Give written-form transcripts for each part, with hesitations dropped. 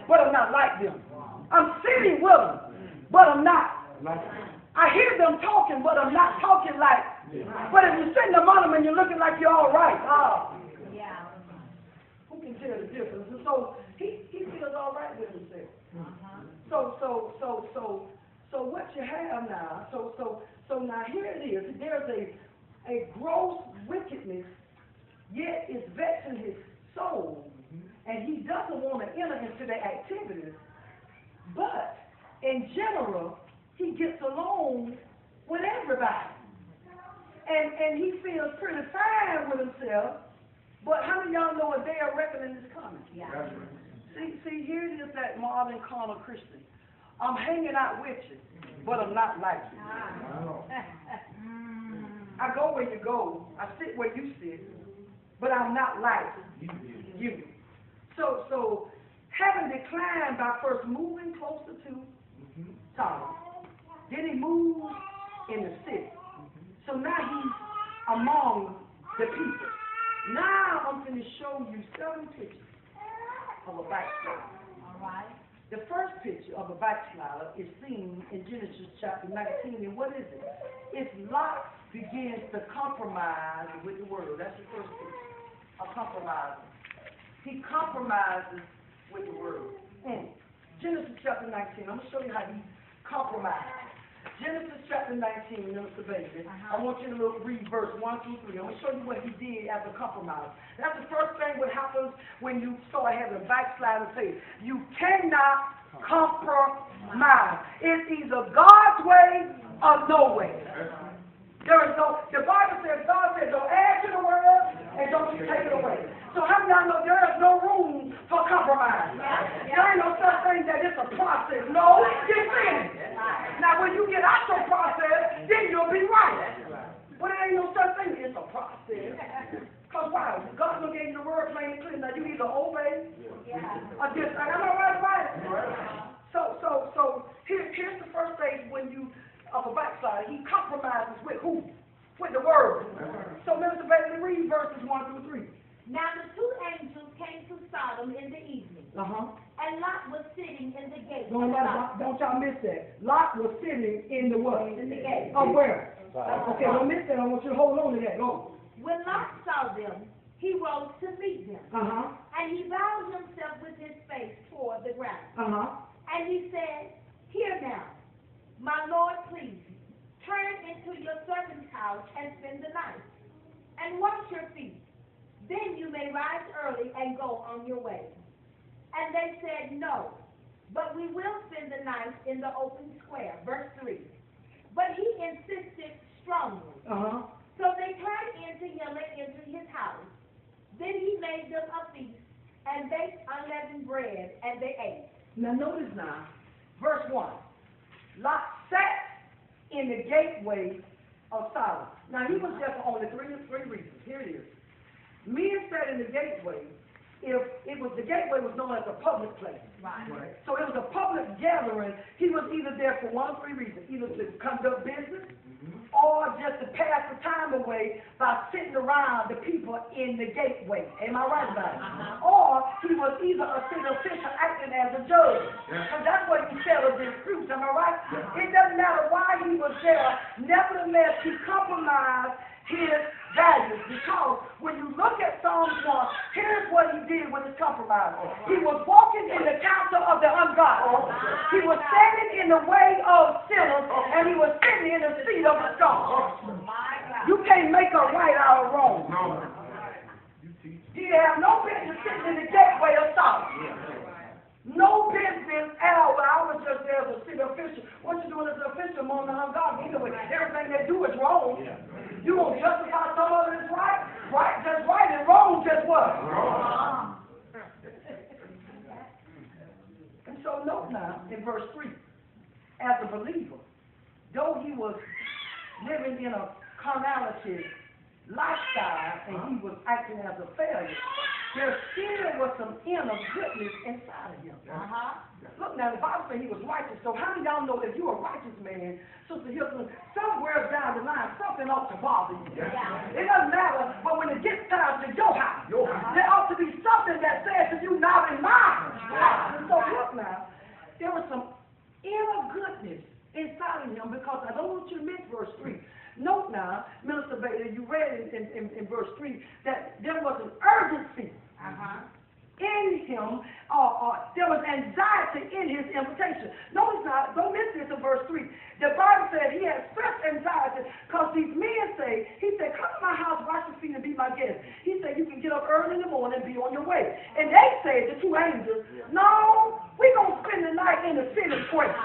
but I'm not like them. I'm sitting with them, but I'm not. I hear them talking, but I'm not talking like. But if you're sitting among them and you're looking like you're all right, who can tell the difference? And so he feels all right with himself. So what you have now? So now here it is. There's a gross wickedness, yet it's vexing his soul, and he doesn't want to enter into their activities. But in general, he gets along with everybody. And he feels pretty fine with himself. But how many of y'all know a day of reckoning is coming? Yeah. See, here it is, that modern carnal Christian. I'm hanging out with you, but I'm not like you. I go where you go. I sit where you sit, but I'm not like you. So having declined by first moving closer to Sodom, then he moved in the city. So now he's among the people. Now I'm going to show you 7 pictures of a backslider. All right. The first picture of a backslider is seen in Genesis chapter 19. And what is it? It's Lot begins to compromise with the world. That's the first picture. A compromiser. He compromises with the world. Genesis chapter 19. I'm going to show you how he compromises. Genesis chapter 19, Minister Baby. I want you to read verse 1 through 3. I'm going to show you what he did as a compromise. That's the first thing what happens when you start having backsliding faith. You cannot compromise. It's either God's way or no way. There is no, the Bible says, God says, don't add to the word and don't you take it away. So how many of y'all know there is no room for compromise? There ain't no such thing that it's a process. No, you're finished. Now when you get out your process, then you'll be right. But there ain't no such thing. It's a process. Because why? God will give you the word plain and clear. Now you either obey or disobey. Am I right about it? So here's the first stage when you of a backslider. He compromises with who? With the word. So Minister Bailey, read verses 1 through 3. Now the 2 angels came to Sodom in the evening. And Lot was sitting in the gate. Don't y'all miss that. Lot was sitting in the what? In the gate. Of where? Okay, don't miss that. I want you to hold on to that. Go. When Lot saw them, he rose to meet them. And he bowed himself with his face toward the ground. And he said, "Hear now, my Lord, please, turn into your servant's house and spend the night, and wash your feet. Then you may rise early and go on your way." And they said, "No, but we will spend the night in the open square." Verse 3. But he insisted strongly. So they turned into him and entered his house. Then he made them a feast and baked unleavened bread, and they ate. Now notice now, verse 1. Lot sat in the gateway of Sodom. Now he was there for only three reasons. Here it is. Men sat in the gateway. If it was the gateway was known as a public place. Right. So it was a public gathering. He was either there for one of 3 reasons. Either to conduct business or just to pass the time away by sitting around the people in the gateway. Am I right about it? Or he was either a city official acting as a judge. Because that's what he settled disputes. Am I right? It doesn't matter why he was there. Nevertheless, he compromised his values, because when you look at Psalms 1, here's what he did with his compromise. He was walking in the counsel of the ungodly. He was standing in the way of sinners, and he was sitting in the seat of the scornful. You can't make a right out of wrong. He had no business sitting in the gateway of Sodom. No business at all. But I was just there as a city official. What you doing as an official among the ungodly? Anyway, everything they do is wrong. You don't justify some of it as right? Right, just right, and wrong, just what? Wrong. And so note now, in verse 3, as a believer, though he was living in a carnality lifestyle and he was acting as a failure, there still was some inner goodness inside of him. Look now, the Bible says he was righteous. So how do y'all know that you're a righteous man, Sister Hilton? Somewhere down the line, something ought to bother you. It doesn't matter, but when it gets time to your house, there ought to be something that says to you, "Not in my house." And so look want you to miss verse 3. Note now, Minister Bailey, you read in verse 3 that there was an urgency in him, there was anxiety in his invitation. Notice now, don't miss this in verse 3. The Bible said he had such anxiety because these men say, he said, come to my house, wash your feet, and be my guest. He said, you can get up early in the morning and be on your way. And they said, the two angels, no, we're going to spend the night in the city square.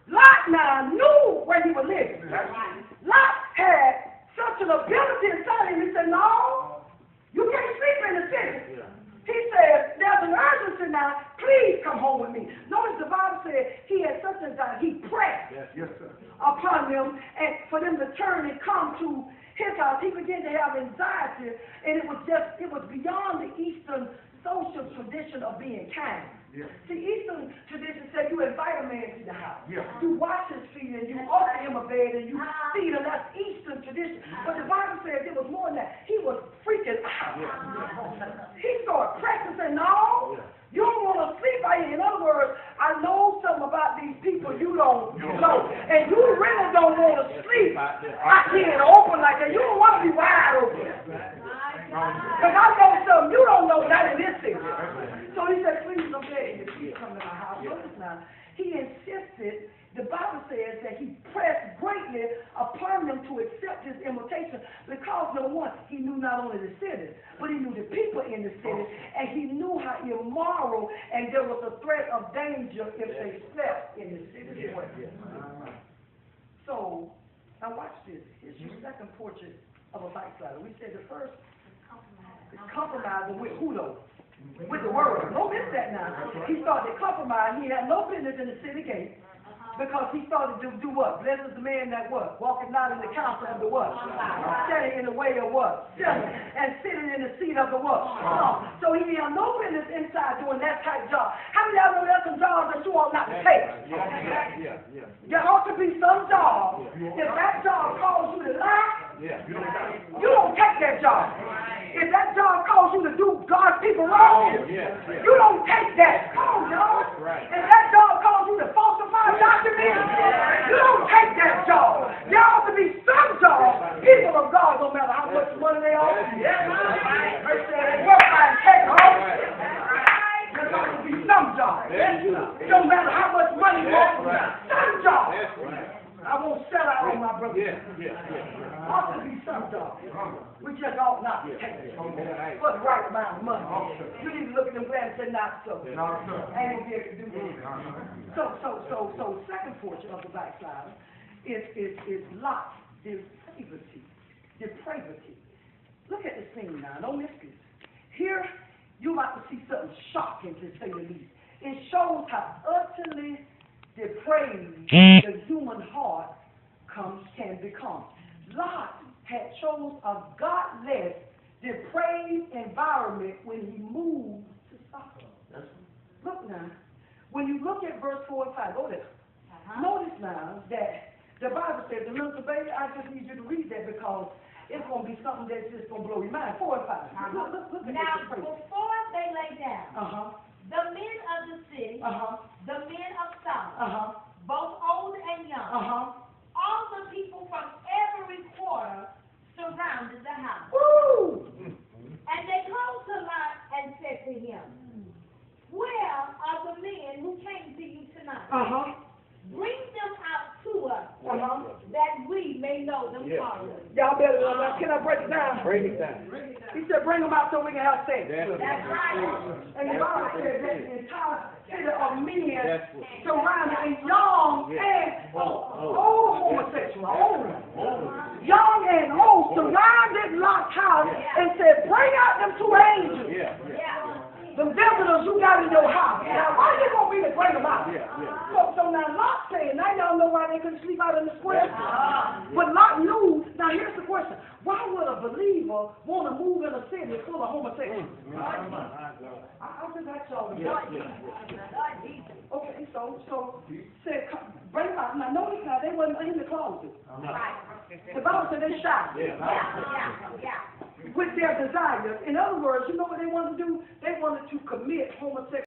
Lot now knew where he was living. Lot had such an ability inside him. He said, no, you can't sleep in the city. He said, there's an urgency now. Please come home with me. Notice the Bible said he had such anxiety. He pressed upon them, and for them to turn and come to his house. He began to have anxiety, and it was beyond the Eastern social tradition of being kind. See, Eastern tradition said you invite a man to the house. You wash his feet and you offer him a bed and you feed him. That's Eastern tradition. But the Bible says it was more than that. He was freaking out. He started practicing, no, you don't want to sleep out here. In other words, I know something about these people you don't know. And you really don't want to sleep out here in the open like that. You don't want to be wide open. Because I know something you don't know that in this city. So he said, please don't beg you, please come to my house. Notice now, he insisted, the Bible says that he pressed greatly upon them to accept his invitation because, number one, he knew not only the city, but he knew the people in the city, and he knew how immoral and there was a threat of danger if they slept in the city. So, now watch this. Here's your second portrait of a backslider. We said the first is compromising with who though? With the world. Don't miss that now. He started compromising. He had no business in the city gate because he started to do what? Blessed is the man that what? Walking not in the counsel of the what? Standing in the way of what? Selling and sitting in the seat of the what? So he had no business inside doing that type of job. How many of y'all know there's some jobs that you ought not to take? There ought to be some job. If that job calls you to lie, you don't take that job. If that job calls you to do God's people wrong, you don't take that. Come on, y'all. If that job calls you to falsify documents, you don't take that job. There ought to be some job. People of God, no matter how much money they owe, they say they work and take home. There ought to be some job. No matter how much money you owe, some job. I won't sell out on my brother. Ought to be some job. We just ought not to take it for the right amount of money. You need to look at them glad and say, not so. I ain't gonna be able to do this. So second portion of the backslider is Lot, depravity. Look at the scene now. Don't miss this. Here, you're about to see something shocking, to say the least. It shows how utterly depraved the human heart can become. Lot had chose a godless, depraved environment when he moved to Sodom. Look now, when you look at verse 4 and 5, go there. Notice now that the Bible says, the Minister Bailey, I just need you to read that because it's going to be something that's just going to blow your mind. 4 and 5. Look at now, before they lay down, the men of the city, the men of Sodom, both old and young, all the people from every quarter surrounded the house. Woo! And they called to Lot and said to him, where are the men who came to you tonight? Bring them out to us, that we may know them thoroughly. Y'all better, can I break it down? Break it down. He said, bring them out so we can have sex. That's right. And the Bible says that the entire city of men surrounded a young and old homosexual, young and old, surrounded Lot's house and said, bring out them two angels. The visitors you got in your house. Now, why you want me to bring them out? So now Lot saying, now y'all know why they couldn't sleep out in the square? But Lot knew, now here's the question, why would a believer want to move in a city full of homosexuals? I'll just ask y'all the Okay, so said, bring them out. Now notice now, they wasn't in the closet. The Bible said they shot. With their desires. In other words, you know what they wanted to do? They wanted to commit homosexuality.